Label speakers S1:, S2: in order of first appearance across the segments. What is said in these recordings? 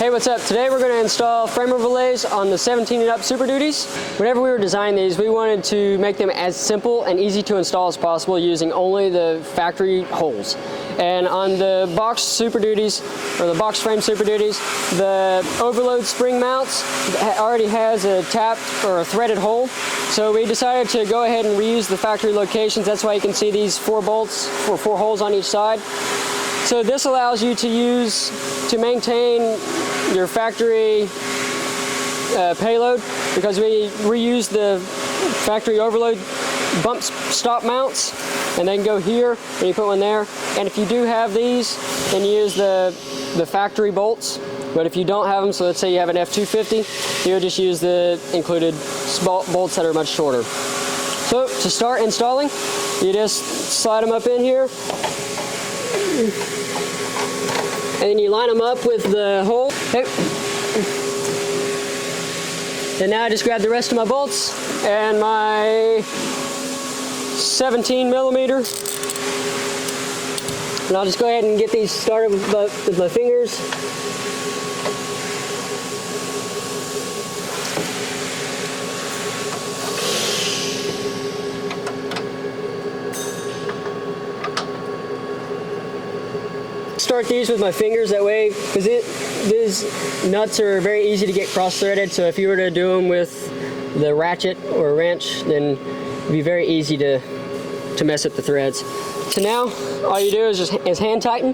S1: Hey, what's up? Today we're going to install frame overlays on the 17 and up Super Duties. Whenever we were designing these, we wanted to make them as simple and easy to install as possible using only the factory holes. And on the box Super Duties, or the box frame Super Duties, the overload spring mounts already has a tapped or a threaded hole. So we decided to go ahead and reuse the factory locations. That's why you can see these 4 bolts for 4 holes on each side. So this allows you to maintain your factory payload, because we reuse the factory overload bump stop mounts, and they can go here and you put one there. And if you do have these, then you use the factory bolts. But if you don't have them, so let's say you have an F-250, you'll just use the included bolts that are much shorter. So to start installing, you just slide them up in here, and then you line them up with the hole. Okay. And now I just grab the rest of my bolts and my 17 millimeter, and I'll just go ahead and get these started with my fingers. Start these with my fingers, that way, because these nuts are very easy to get cross-threaded, so if you were to do them with the ratchet or wrench, then it'd be very easy to mess up the threads. So now all you do is hand tighten.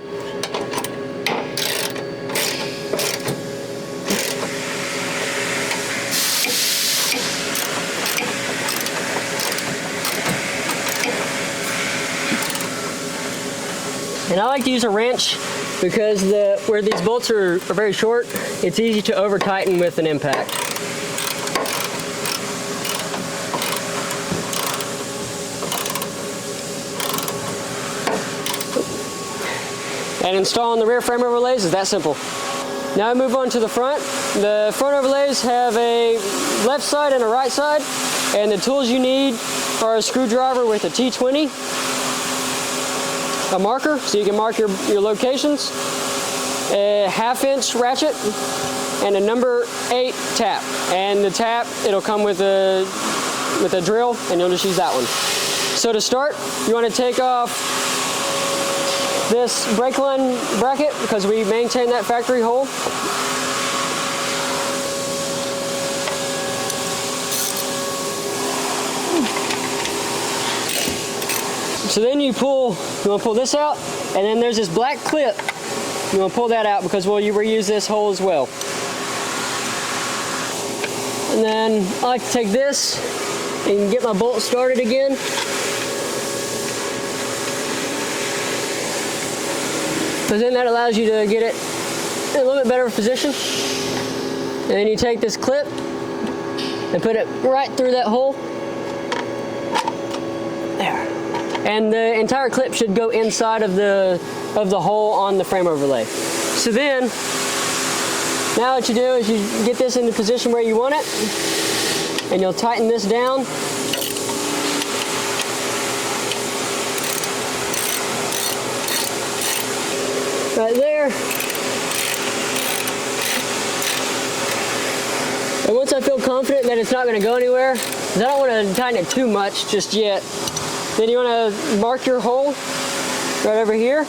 S1: And I like to use a wrench because where these bolts are very short, it's easy to over tighten with an impact. And installing the rear frame overlays is that simple. Now I move on to the front. The front overlays have a left side and a right side, and the tools you need are a screwdriver with a T20, a marker so you can mark your locations, a 1/2 inch ratchet, and a number 8 tap. And the tap, it'll come with a drill, and you'll just use that one. So to start, you want to take off this brake line bracket because we maintain that factory hole. So then you want to pull this out, and then there's this black clip. You want to pull that out because we'll reuse this hole as well. And then I like to take this and get my bolt started again. Because then that allows you to get it in a little bit better position. And then you take this clip and put it right through that hole. There. And the entire clip should go inside of the hole on the frame overlay. So then, now what you do is you get this in the position where you want it, and you'll tighten this down. Right there. And once I feel confident that it's not going to go anywhere, because I don't want to tighten it too much just yet, then you want to mark your hole right over here.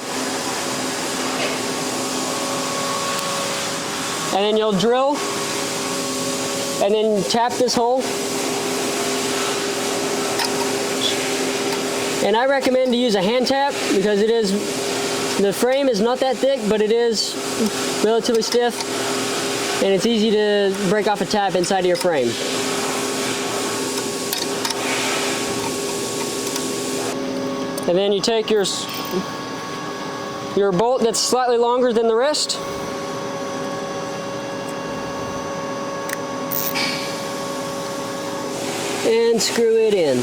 S1: And then you'll drill and then tap this hole. And I recommend to use a hand tap because the frame is not that thick, but it is relatively stiff, and it's easy to break off a tap inside of your frame. And then you take your bolt that's slightly longer than the rest, and screw it in.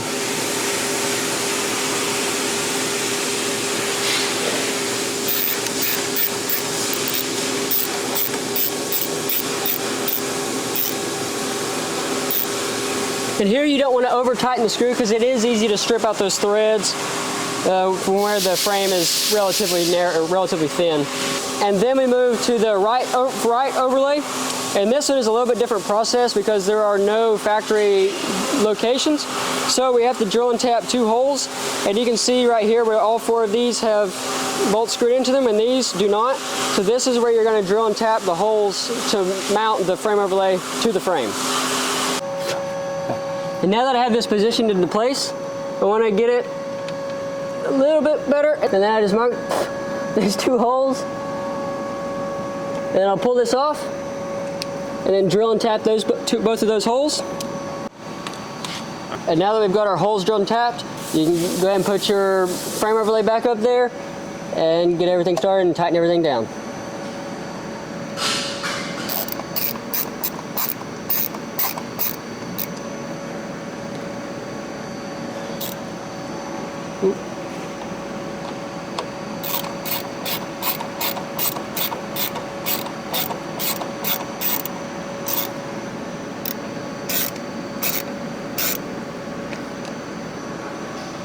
S1: And here you don't want to over tighten the screw because it is easy to strip out those threads. from where the frame is relatively narrow, relatively thin. And then we move to the right overlay. And this one is a little bit different process because there are no factory locations. So we have to drill and tap 2 holes. And you can see right here where all 4 of these have bolts screwed into them and these do not. So this is where you're going to drill and tap the holes to mount the frame overlay to the frame. And now that I have this positioned into place, I want to get it a little bit better. And then I just mark these 2 holes. And then I'll pull this off and then drill and tap both of those holes. And now that we've got our holes drilled and tapped, you can go ahead and put your frame overlay back up there and get everything started and tighten everything down.